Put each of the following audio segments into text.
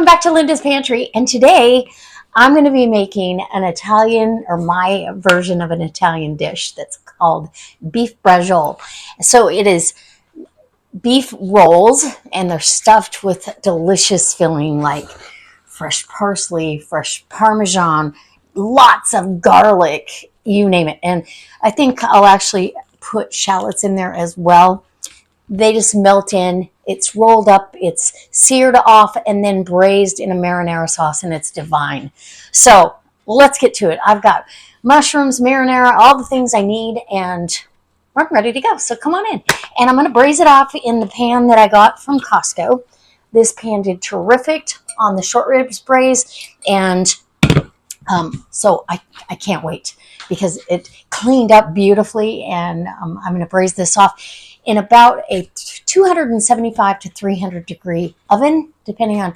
welcome back to Linda's Pantry. And today I'm going to be making an Italian, or my version of an Italian dish that's called Beef Braciole. So it is beef rolls, and they're stuffed with delicious filling like fresh parsley, fresh Parmesan, lots of garlic, you name it. And I think I'll actually put shallots in there as well. They just melt in. It's rolled up, it's seared off, and then braised in a marinara sauce, and it's divine. So let's get to it. I've got mushrooms, marinara, all the things I need, and I'm ready to go. So come on in. And I'm going to braise it off in the pan that I got from Costco. This pan did terrific on the short ribs braise, and so I can't wait because it cleaned up beautifully, and I'm going to braise this off in about a 275 to 300 degree oven, depending on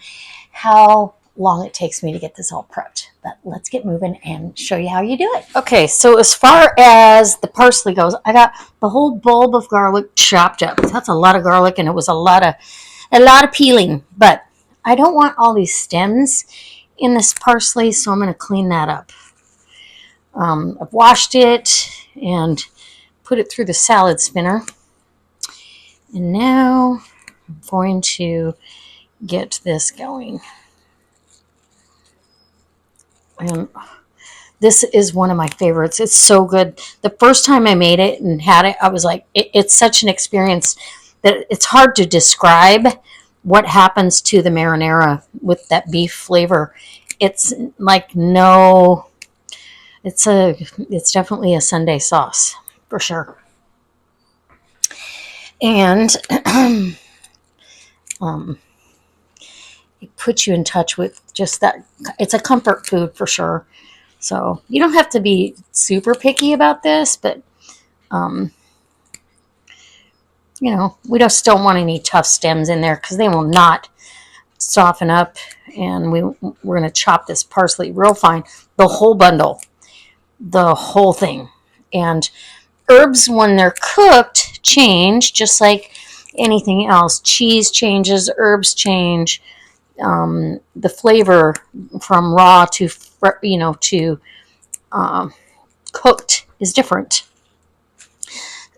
how long it takes me to get this all prepped. But let's get moving and show you how you do it. Okay, so as far as the parsley goes, I got the whole bulb of garlic chopped up. That's a lot of garlic, and it was a lot of peeling. But I don't want all these stems in this parsley, so I'm going to clean that up. I've washed it and put it through the salad spinner. And now I'm going to get this going. And this is one of my favorites. It's so good. The first time I made it and had it, I was like, it's such an experience that it's hard to describe what happens to the marinara with that beef flavor. It's like it's definitely a Sunday sauce for sure. And it puts you in touch with just that. It's a comfort food for sure. So you don't have to be super picky about this, but we just don't want any tough stems in there because they will not soften up. And we're going to chop this parsley real fine, the whole bundle, the whole thing. And herbs, when they're cooked, change just like anything else. Cheese changes, herbs change. The flavor from raw to cooked is different.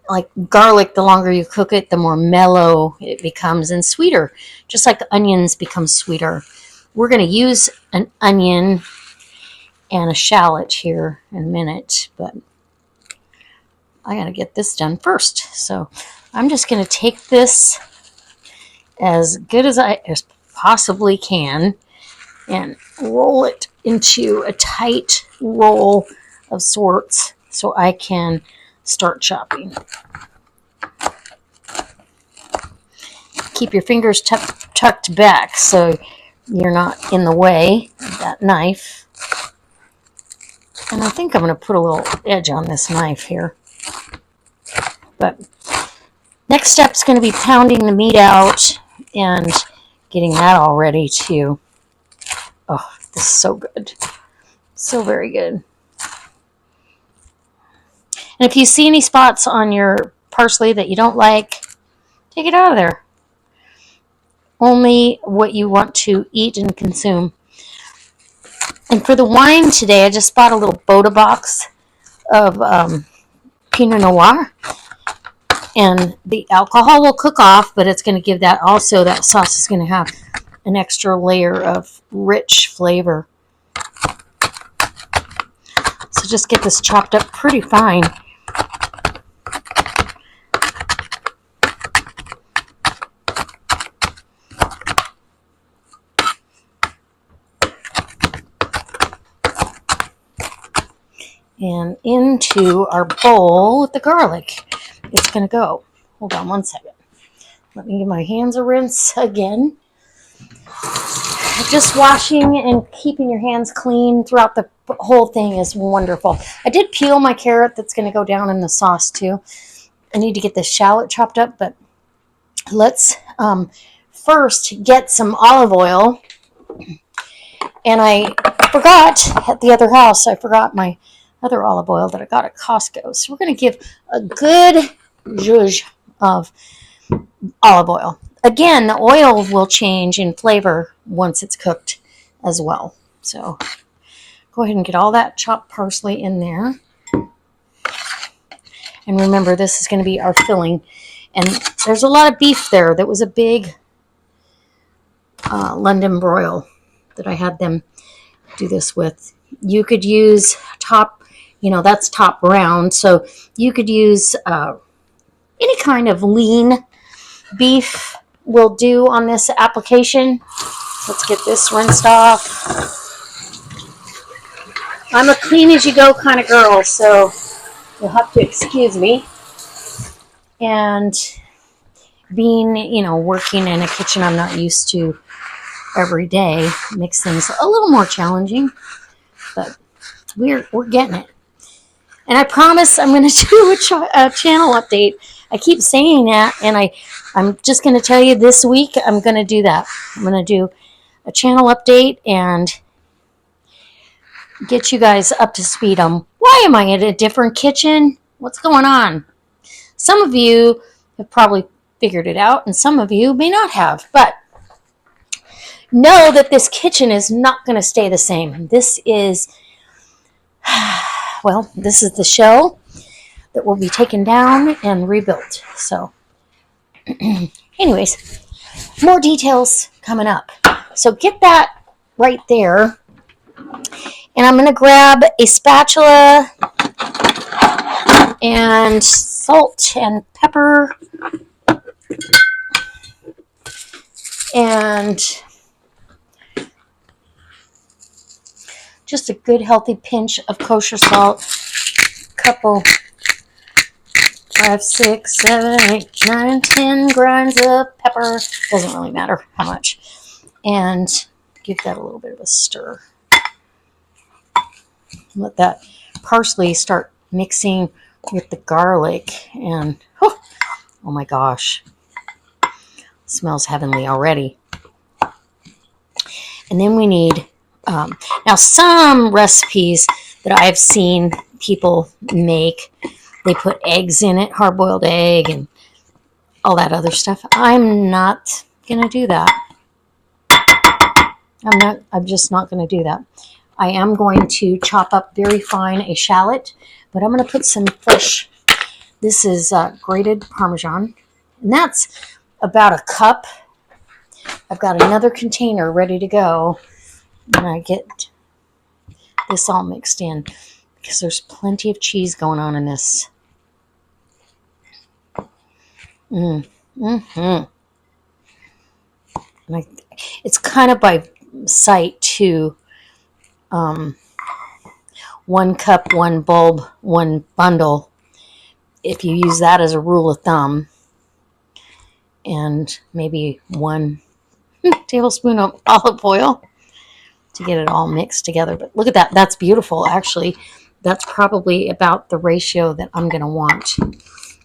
Like garlic, the longer you cook it, the more mellow it becomes and sweeter. Just like onions become sweeter. We're going to use an onion and a shallot here in a minute, but I got to get this done first. So I'm just going to take this as good as I possibly can and roll it into a tight roll of sorts so I can start chopping. Keep your fingers tucked back so you're not in the way of that knife. And I think I'm going to put a little edge on this knife here. But next step is going to be pounding the meat out and getting that all ready too. Oh, this is so good. So very good. And if you see any spots on your parsley that you don't like, take it out of there. Only what you want to eat and consume. And for the wine today, I just bought a little Boda box of Pinot Noir. And the alcohol will cook off, but it's going to give that also, that sauce is going to have an extra layer of rich flavor. So just get this chopped up pretty fine. And into our bowl with the garlic. It's going to go. Hold on one second. Let me give my hands a rinse again. Just washing and keeping your hands clean throughout the whole thing is wonderful. I did peel my carrot that's going to go down in the sauce too. I need to get this shallot chopped up, but let's first get some olive oil. And I forgot at the other house, I forgot my other olive oil that I got at Costco. So we're going to give a good zhuzh of olive oil. again, the oil will change in flavor once it's cooked as well. So go ahead and get all that chopped parsley in there. And remember, this is going to be our filling. And there's a lot of beef there. That was a big London broil that I had them do this with. You could use top, that's top round. So you could use any kind of lean beef will do on this application. Let's get this rinsed off. I'm a clean as you go kind of girl, so you'll have to excuse me. And being, working in a kitchen I'm not used to every day makes things a little more challenging, but we're getting it. And I promise I'm going to do a channel update. I keep saying that, and I'm just going to tell you this week I'm going to do that. I'm going to do a channel update and get you guys up to speed on why am I in a different kitchen? What's going on? Some of you have probably figured it out, and some of you may not have, but know that this kitchen is not going to stay the same. This is the shell that will be taken down and rebuilt. So anyways, more details coming up. So get that right there. And I'm going to grab a spatula and salt and pepper and just a good healthy pinch of kosher salt. Couple 5, 6, 7, 8, 9, 10 grinds of pepper. Doesn't really matter how much. And give that a little bit of a stir. Let that parsley start mixing with the garlic. And oh my gosh, it smells heavenly already. And then we need, now some recipes that I've seen people make, they put eggs in it, hard-boiled egg and all that other stuff. I'm not going to do that. I'm just not going to do that. I am going to chop up very fine a shallot, but I'm going to put some fresh, this is grated Parmesan, and that's about a cup. I've got another container ready to go when I get this all mixed in, because there's plenty of cheese going on in this. It's kind of by sight too. 1 cup, 1 bulb, 1 bundle. If you use that as a rule of thumb, and maybe 1 tablespoon of olive oil to get it all mixed together. But look at that. That's beautiful, actually. That's probably about the ratio that I'm going to want.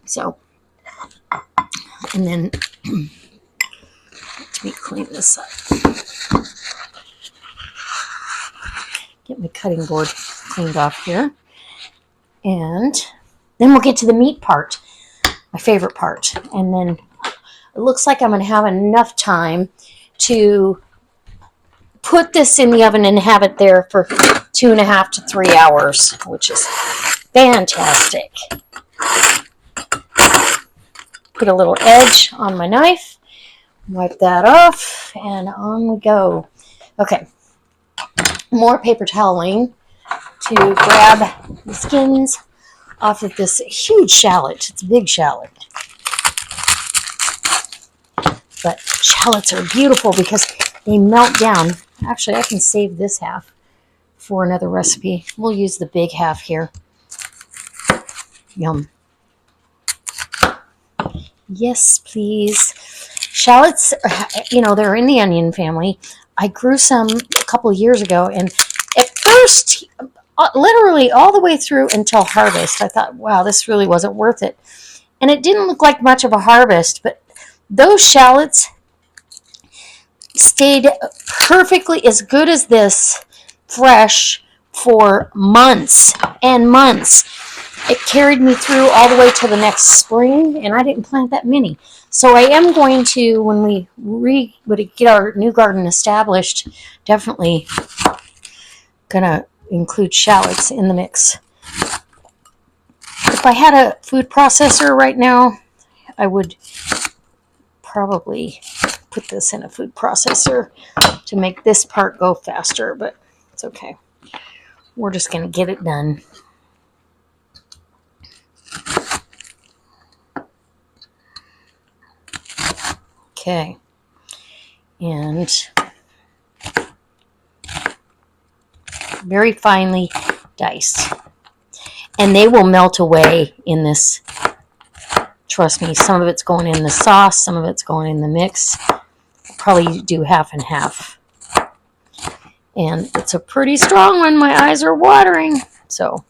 So, and then let me clean this up. Get my cutting board cleaned off here. And then we'll get to the meat part, my favorite part. And then it looks like I'm going to have enough time to put this in the oven and have it there for 2.5 to 3 hours, which is fantastic. Put a little edge on my knife, wipe that off, and on we go. Okay, more paper toweling to grab the skins off of this huge shallot. It's a big shallot. But shallots are beautiful because they melt down. Actually, I can save this half for another recipe. We'll use the big half here. Yum. Yes, please. Shallots, they're in the onion family. I grew some a couple of years ago, and at first, literally all the way through until harvest, I thought, wow, this really wasn't worth it. And it didn't look like much of a harvest, but those shallots stayed perfectly as good as this, fresh, for months and months. It carried me through all the way to the next spring, and I didn't plant that many. So I am going to, when we get our new garden established, definitely gonna include shallots in the mix. If I had a food processor right now, I would probably put this in a food processor to make this part go faster, but it's okay. We're just gonna get it done. Okay. And very finely diced. And they will melt away in this. Trust me, some of it's going in the sauce, some of it's going in the mix. I'll probably do half and half. And it's a pretty strong one. My eyes are watering. So,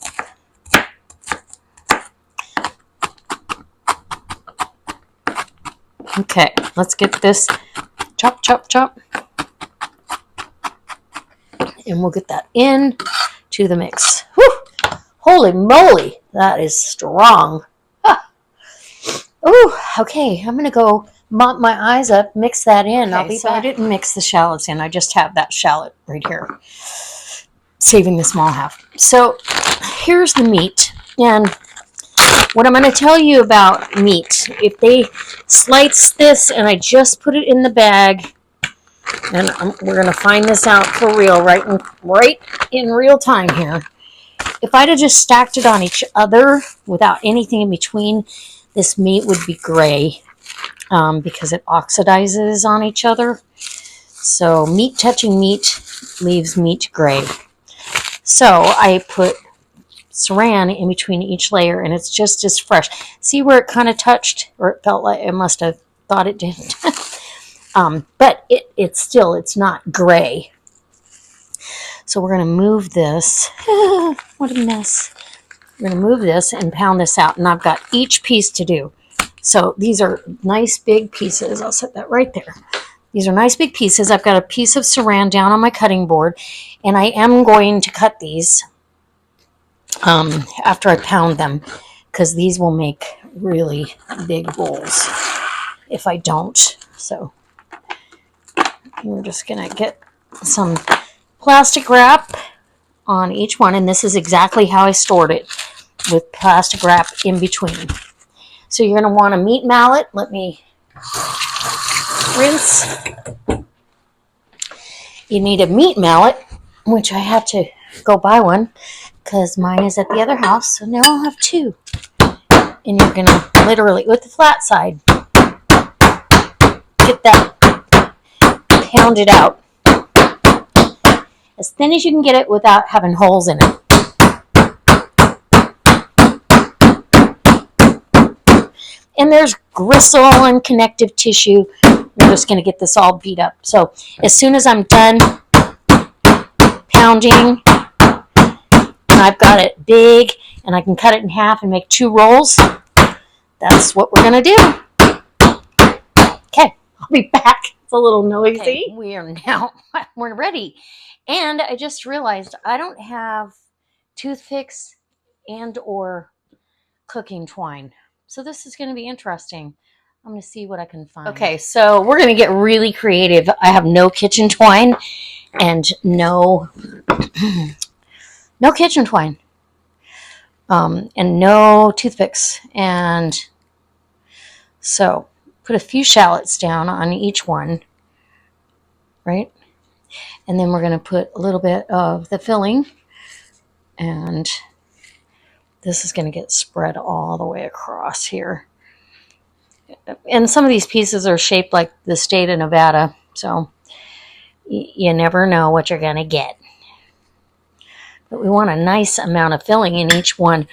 okay, let's get this chop, chop, chop. And we'll get that in to the mix. Whew! Holy moly, that is strong. Ah. Ooh, okay, I'm going to go mop my eyes up, mix that in. Okay, I'll be back. I didn't mix the shallots in. I just have that shallot right here, saving the small half. So here's the meat. And what I'm going to tell you about meat, if they slice this and I just put it in the bag, and we're going to find this out for real, right in real time here. If I'd have just stacked it on each other without anything in between, this meat would be gray because it oxidizes on each other. So meat touching meat leaves meat gray. So I put saran in between each layer, and it's just as fresh. See where it kind of touched, or it felt like it must have thought it did. But it's not gray. So we're going to move this. What a mess. We're going to move this and pound this out. And I've got each piece to do. So these are nice big pieces. I'll set that right there. These are nice big pieces. I've got a piece of saran down on my cutting board. And I am going to cut these after I pound them, because these will make really big bowls if I don't. So we're just going to get some plastic wrap on each one, and this is exactly how I stored it, with plastic wrap in between. So you're going to want a meat mallet. Let me rinse. You need a meat mallet, which I had to go buy one because mine is at the other house, so now I'll have two. And you're going to literally, with the flat side, get that pounded out as thin as you can get it without having holes in it. And there's gristle and connective tissue. We're just going to get this all beat up. So as soon as I'm done pounding, and I've got it big, and I can cut it in half and make 2 rolls, that's what we're going to do. Okay, I'll be back. It's a little noisy. Okay, we're ready. And I just realized I don't have toothpicks and or cooking twine. So this is going to be interesting. I'm going to see what I can find. Okay, so we're going to get really creative. I have no kitchen twine and no kitchen twine. And no toothpicks. And so put a few shallots down on each one, right? And then we're going to put a little bit of the filling, and this is going to get spread all the way across here. And some of these pieces are shaped like the state of Nevada, so you never know what you're going to get. But we want a nice amount of filling in each one.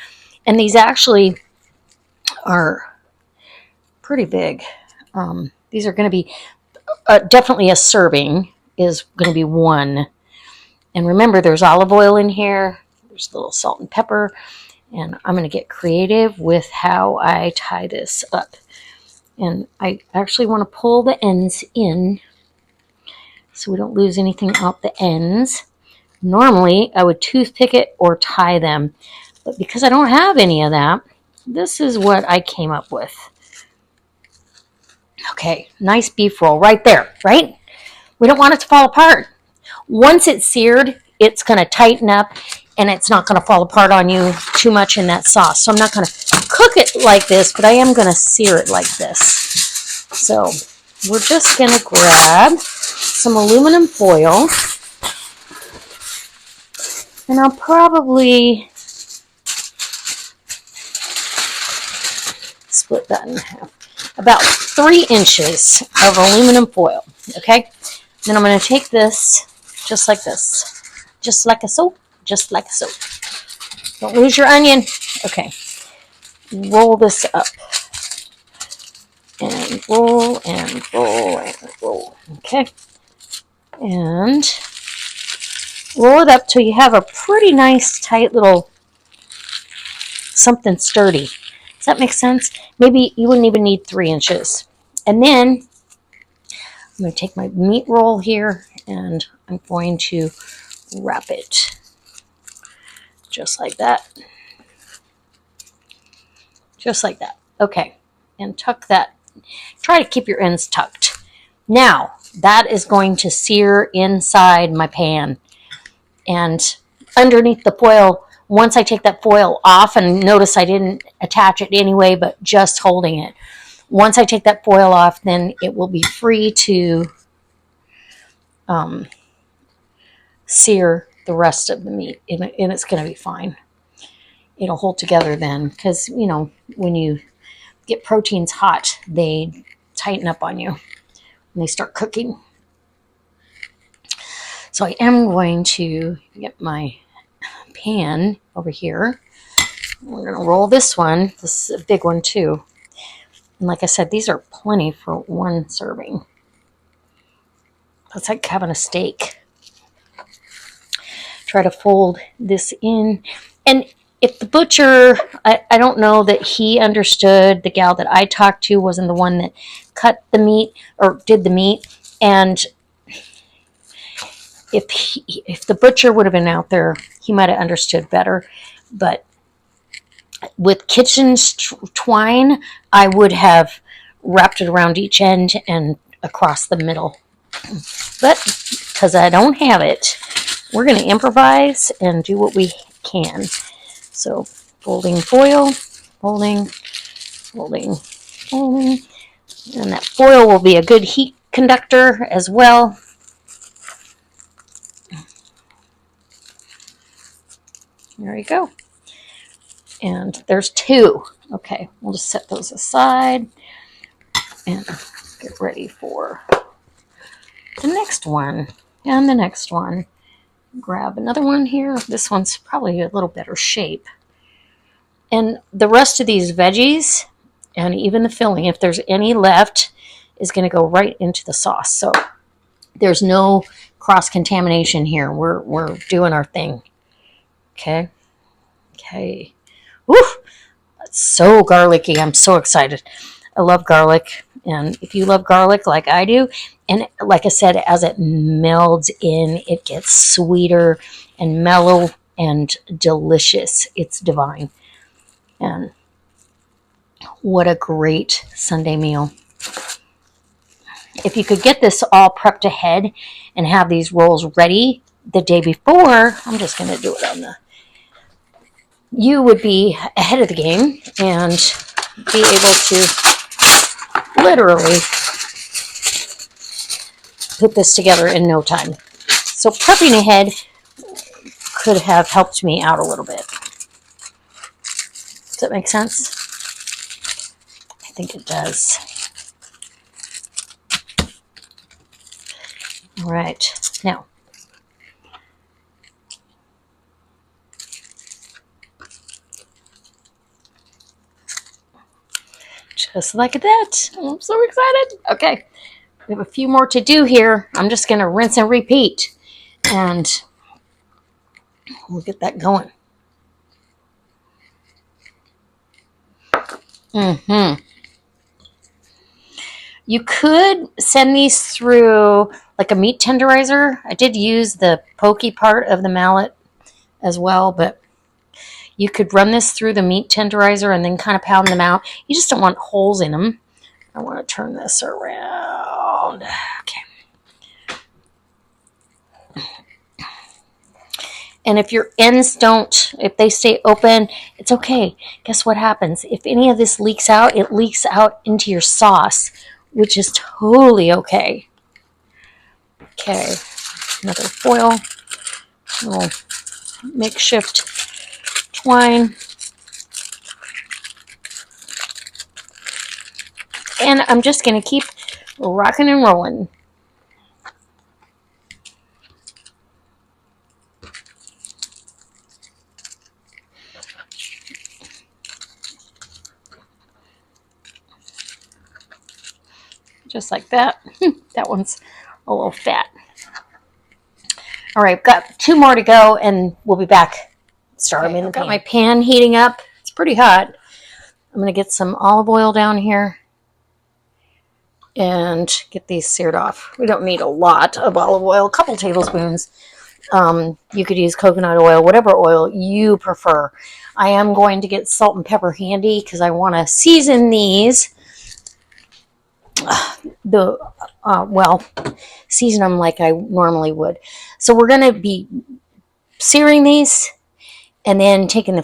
And these actually are pretty big. These are going to be definitely a serving is going to be 1. And remember, there's olive oil in here. There's a little salt and pepper. And I'm going to get creative with how I tie this up. And I actually want to pull the ends in so we don't lose anything out the ends. Normally, I would toothpick it or tie them. But because I don't have any of that, this is what I came up with. Okay, nice beef roll right there, right? We don't want it to fall apart. Once it's seared, it's going to tighten up and it's not going to fall apart on you too much in that sauce. So I'm not going to cook it like this, but I am going to sear it like this. So we're just going to grab some aluminum foil, and I'll probably split that in half. About 3 inches of aluminum foil, okay? Then I'm going to take this just like this. Just like a soap. Just like a soap. Don't lose your onion. Okay. Roll this up. And roll and roll and roll. Okay. And roll it up till you have a pretty nice, tight little something sturdy. Does that make sense? Maybe you wouldn't even need 3 inches. And then I'm going to take my meat roll here and I'm going to wrap it just like that. Just like that. Okay. And tuck that. Try to keep your ends tucked. Now, that is going to sear inside my pan. And underneath the foil, once I take that foil off, and notice I didn't attach it anyway, but just holding it. Once I take that foil off, then it will be free to sear the rest of the meat, and it's going to be fine. It'll hold together then, because, you know, when you get proteins hot, they tighten up on you when they start cooking. So I am going to get my pan over here. We're going to roll this one. This is a big one too. And like I said, these are plenty for one serving. That's like having a steak. Try to fold this in. And if the butcher, I don't know that he understood, the gal that I talked to wasn't the one that cut the meat or did the meat. And if the butcher would have been out there, he might have understood better. But with kitchen twine, I would have wrapped it around each end and across the middle. But because I don't have it, we're going to improvise and do what we can. So folding foil, folding, folding, folding. And that foil will be a good heat conductor as well. There you go. And there's 2. Okay, we'll just set those aside and get ready for the next one. And the next one. Grab another one here. This one's probably a little better shape. And the rest of these veggies, and even the filling, if there's any left, is going to go right into the sauce. So there's no cross-contamination here. We're doing our thing. Okay. Okay. Woo! It's so garlicky. I'm so excited. I love garlic. And if you love garlic like I do, and like I said, as it melds in, it gets sweeter and mellow and delicious. It's divine. And what a great Sunday meal. If you could get this all prepped ahead and have these rolls ready the day before, I'm just going to do it on the... You would be ahead of the game and be able to literally put this together in no time. So prepping ahead could have helped me out a little bit. Does that make sense? I think it does. All right, now just like that. I'm so excited. Okay, we have a few more to do here. I'm just going to rinse and repeat, and we'll get that going. You could send these through like a meat tenderizer. I did use the pokey part of the mallet as well, but you could run this through the meat tenderizer and then kind of pound them out. You just don't want holes in them. I want to turn this around. Okay. And if your ends don't, if they stay open, it's okay. Guess what happens? If any of this leaks out, it leaks out into your sauce, which is totally okay. Okay, another foil, little makeshift twine. And I'm just going to keep rocking and rolling. Just like that. That one's a little fat. All right, got 2 more to go, and we'll be back. Start them in the pan. Got my pan heating up. It's pretty hot. I'm going to get some olive oil down here and get these seared off. We don't need a lot of olive oil, a couple tablespoons. You could use coconut oil, whatever oil you prefer. I am going to get salt and pepper handy because I want to season these. Season them like I normally would. So we're going to be searing these and then taking them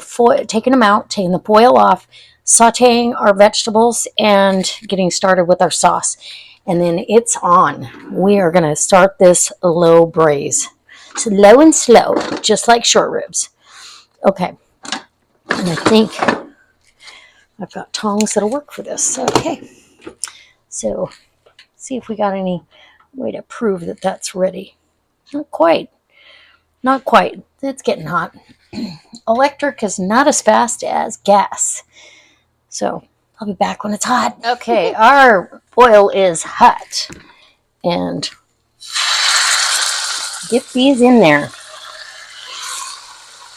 out, taking the foil off, sauteing our vegetables, and getting started with our sauce. And then it's on. We are going to start this low braise. Low and slow, just like short ribs. Okay. And I think I've got tongs that'll work for this. Okay. So, see if we got any way to prove that that's ready. Not quite. Not quite. It's getting hot. Electric is not as fast as gas. So, I'll be back when it's hot. Okay, our oil is hot. And get these in there.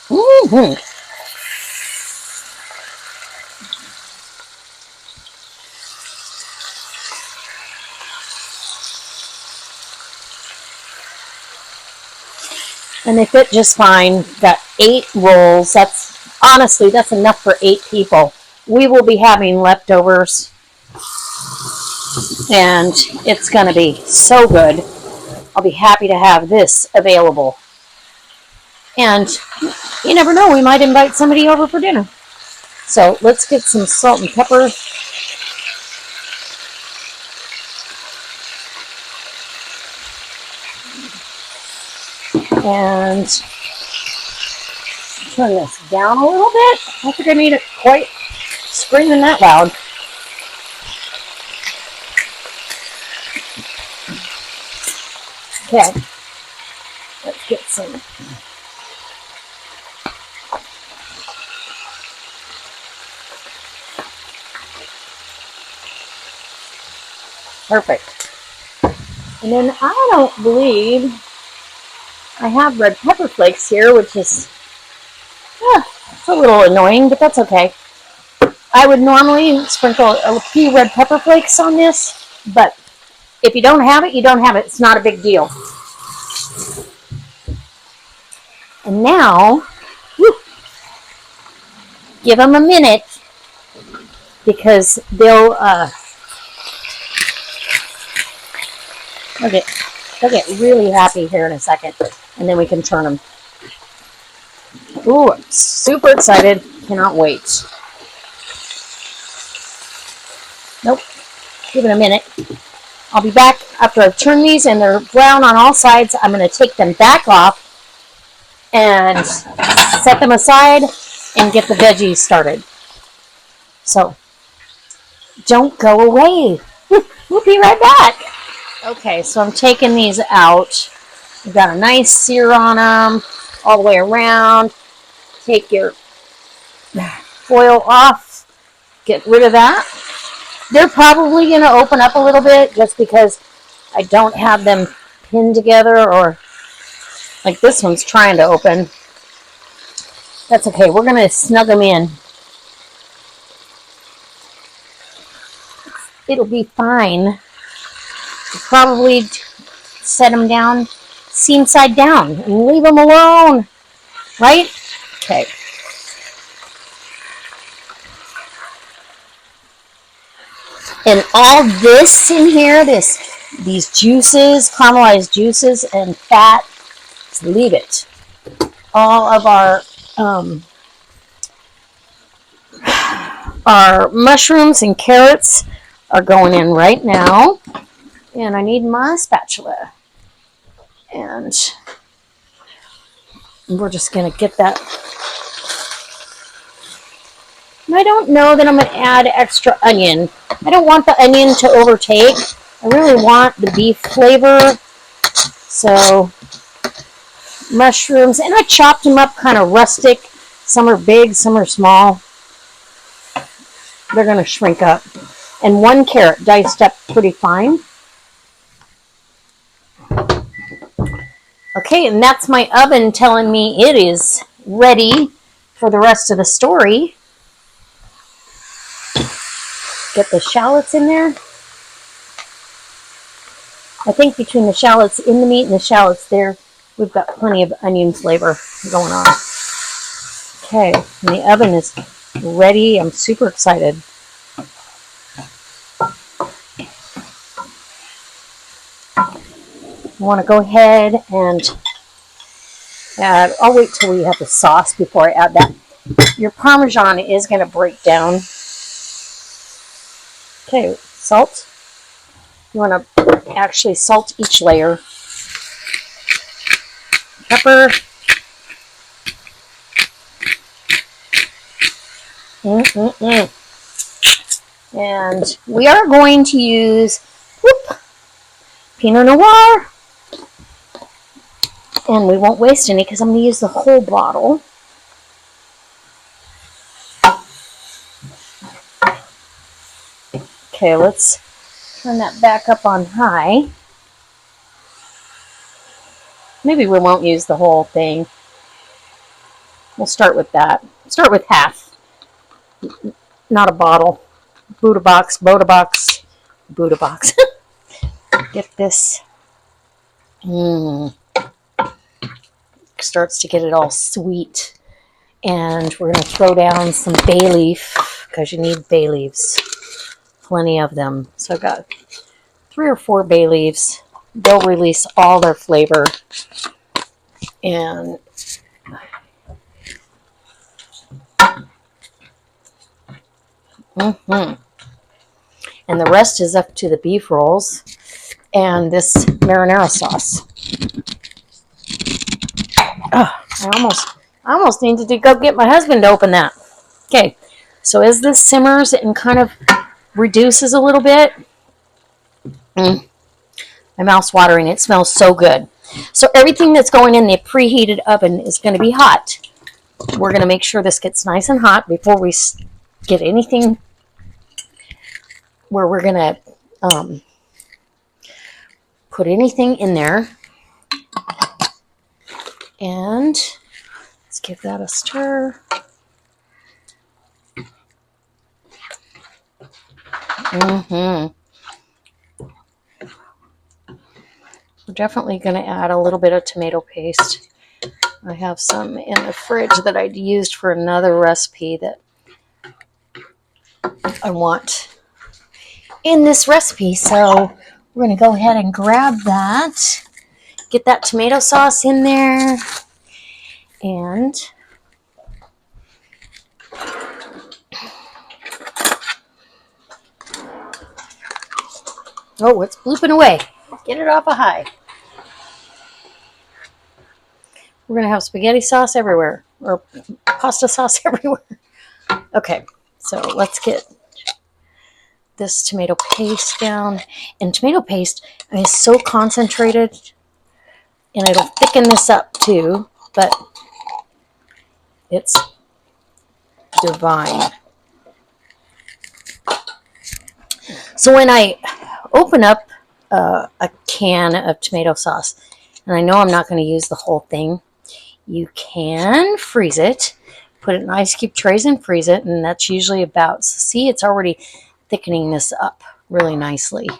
Mm-hmm. And they fit just fine. Got 8 rolls. Honestly, that's enough for 8 people. We will be having leftovers. And it's going to be so good. I'll be happy to have this available. And you never know, we might invite somebody over for dinner. So let's get some salt and pepper. And turn this down a little bit. I don't think I need it quite screaming that loud. Okay, let's get some. Perfect. And then I don't believe I have red pepper flakes here, which is it's a little annoying, but that's okay. I would normally sprinkle a few red pepper flakes on this, but if you don't have it, you don't have it. It's not a big deal. And now, give them a minute because they'll get really happy here in a second, and then we can turn them. Ooh, I'm super excited. Cannot wait. Nope. Give it a minute. I'll be back after I've turned these and they're brown on all sides. I'm going to take them back off and set them aside and get the veggies started. So, don't go away. We'll be right back. Okay, so I'm taking these out. We've got a nice sear on them all the way around. Take your foil off. Get rid of that. They're probably going to open up a little bit just because I don't have them pinned together, or like this one's trying to open. That's okay. We're going to snug them in. It'll be fine. Probably set them down seam side down and leave them alone. Right? Okay. And all this in here, these juices, caramelized juices and fat, leave it. All of our mushrooms and carrots are going in right now. And I need my spatula. And we're just going to get that. And I don't know that I'm going to add extra onion. I don't want the onion to overtake. I really want the beef flavor. So, mushrooms. And I chopped them up kind of rustic. Some are big, some are small. They're going to shrink up. And one carrot diced up pretty fine. Okay, and that's my oven telling me it is ready for the rest of the story. Get the shallots in there. I think between the shallots in the meat and the shallots there, we've got plenty of onion flavor going on. Okay, and the oven is ready. I'm super excited. I want to go ahead and add, I'll wait till we have the sauce before I add that. Your Parmesan is going to break down. Okay, salt. You want to actually salt each layer. Pepper. And we are going to use Pinot Noir. And we won't waste any because I'm going to use the whole bottle. Okay, let's turn that back up on high. Maybe we won't use the whole thing. We'll start with that. Start with half. Not a bottle. Buddha box. Get this. Starts to get it all sweet. And we're going to throw down some bay leaf because you need bay leaves. Plenty of them. So I've got 3 or 4 bay leaves. They'll release all their flavor. And and the rest is up to the beef rolls and this marinara sauce. I almost needed to go get my husband to open that. Okay, so as this simmers and kind of reduces a little bit, my mouth's watering. It smells so good. So everything that's going in the preheated oven is going to be hot. We're going to make sure this gets nice and hot before we get anything where we're going to put anything in there. And let's give that a stir. We're definitely going to add a little bit of tomato paste. I have some in the fridge that I'd used for another recipe that I want in this recipe. So we're going to go ahead and grab that. Get that tomato sauce in there. And oh, it's blooping away. Get it off a high. We're going to have spaghetti sauce everywhere, or pasta sauce everywhere. Okay, so let's get this tomato paste down. And tomato paste is so concentrated, and it'll thicken this up too, but it's divine. So when I open up a can of tomato sauce, and I know I'm not going to use the whole thing, you can freeze it, put it in ice cube trays and freeze it, and that's usually about, see, it's already thickening this up really nicely.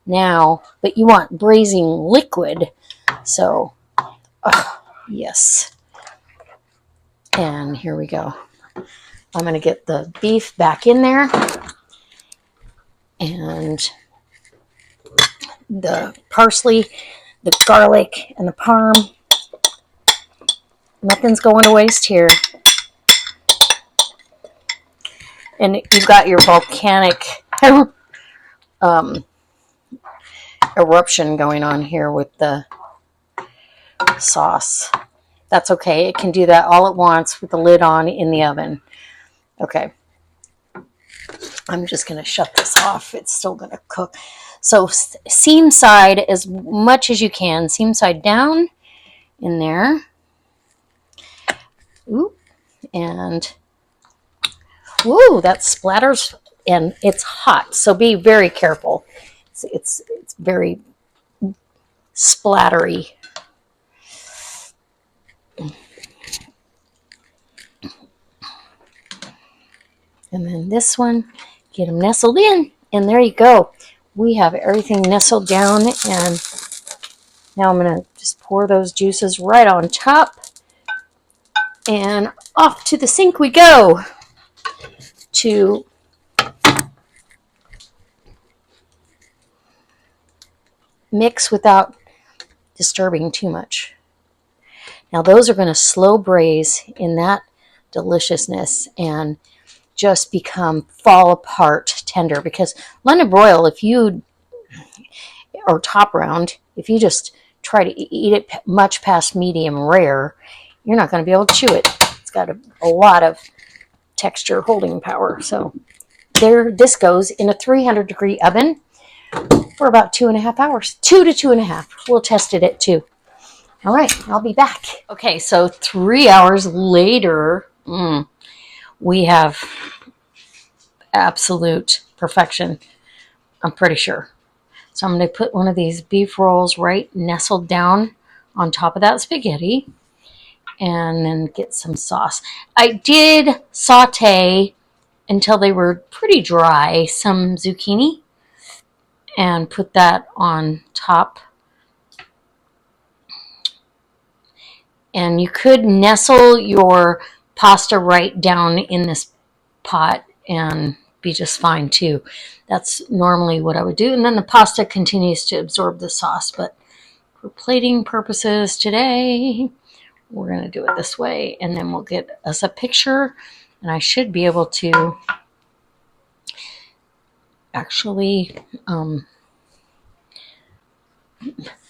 Now, but you want braising liquid, so yes. And here we go. I'm going to get the beef back in there. and the parsley, the garlic, and the parm. Nothing's going to waste here. And you've got your volcanic eruption going on here with the sauce. That's okay. It can do that all at once with the lid on in the oven. Okay. I'm just going to shut this off. It's still going to cook. So seam side as much as you can. Seam side down in there. Ooh. And woo, that splatters and it's hot. So be very careful. It's very splattery. And then this one, get them nestled in. And there you go. We have everything nestled down. And now I'm going to just pour those juices right on top. And off to the sink we go to mix without disturbing too much. Now those are going to slow braise in that deliciousness and just fall apart tender, because London broil, if you, or top round, if you just try to eat it much past medium rare, you're not going to be able to chew it. It's got a lot of texture holding power. So there, this goes in a 300-degree oven for about 2.5 hours. 2 to 2.5. We'll test it at 2. All right, I'll be back. Okay, so 3 hours later, we have absolute perfection, I'm pretty sure. So I'm going to put one of these beef rolls right nestled down on top of that spaghetti and then get some sauce. I did saute until they were pretty dry some zucchini and put that on top. And you could nestle your pasta right down in this pot and be just fine too. That's normally what I would do. And then the pasta continues to absorb the sauce. But for plating purposes today, we're going to do it this way. And then we'll get us a picture. And I should be able to actually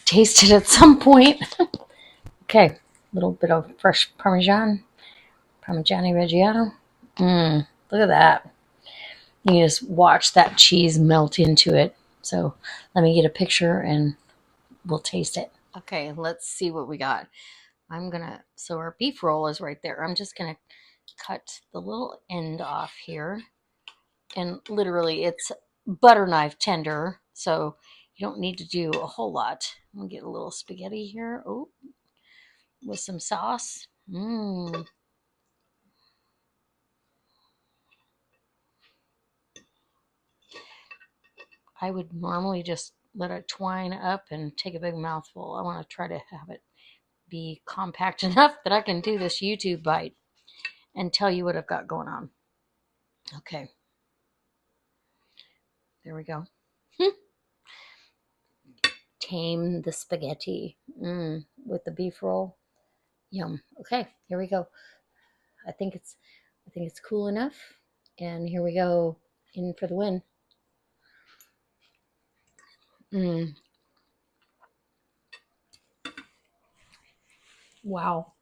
taste it at some point. Okay, a little bit of fresh Parmesan Reggiano. Look at that. You can just watch that cheese melt into it. So let me get a picture and we'll taste it. Okay, let's see what we got. So our beef roll is right there. I'm just gonna cut the little end off here. And literally it's butter knife tender, so you don't need to do a whole lot. I'm gonna get a little spaghetti here. Oh, with some sauce. I would normally just let it twine up and take a big mouthful. I want to try to have it be compact enough that I can do this YouTube bite and tell you what I've got going on. Okay. There we go. Tame the spaghetti with the beef roll. Yum. Okay, here we go. I think it's cool enough. And here we go. In for the win. Wow.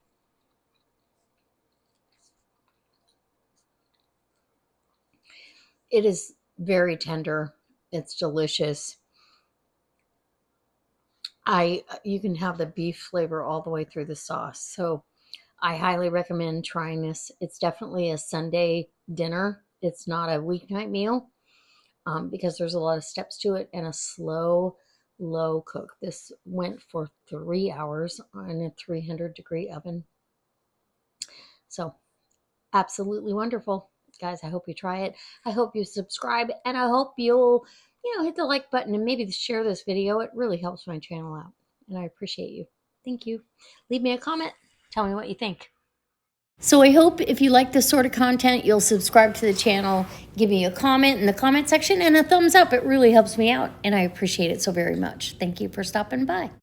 It is very tender. It's delicious. You can have the beef flavor all the way through the sauce. So I highly recommend trying this. It's definitely a Sunday dinner. It's not a weeknight meal because there's a lot of steps to it and a slow, low cook. This went for 3 hours in a 300-degree oven. So absolutely wonderful. Guys, I hope you try it. I hope you subscribe, and I hope you'll, hit the like button and maybe share this video. It really helps my channel out, and I appreciate you. Thank you. Leave me a comment. Tell me what you think. So I hope if you like this sort of content, you'll subscribe to the channel, give me a comment in the comment section and a thumbs up. It really helps me out and I appreciate it so very much. Thank you for stopping by.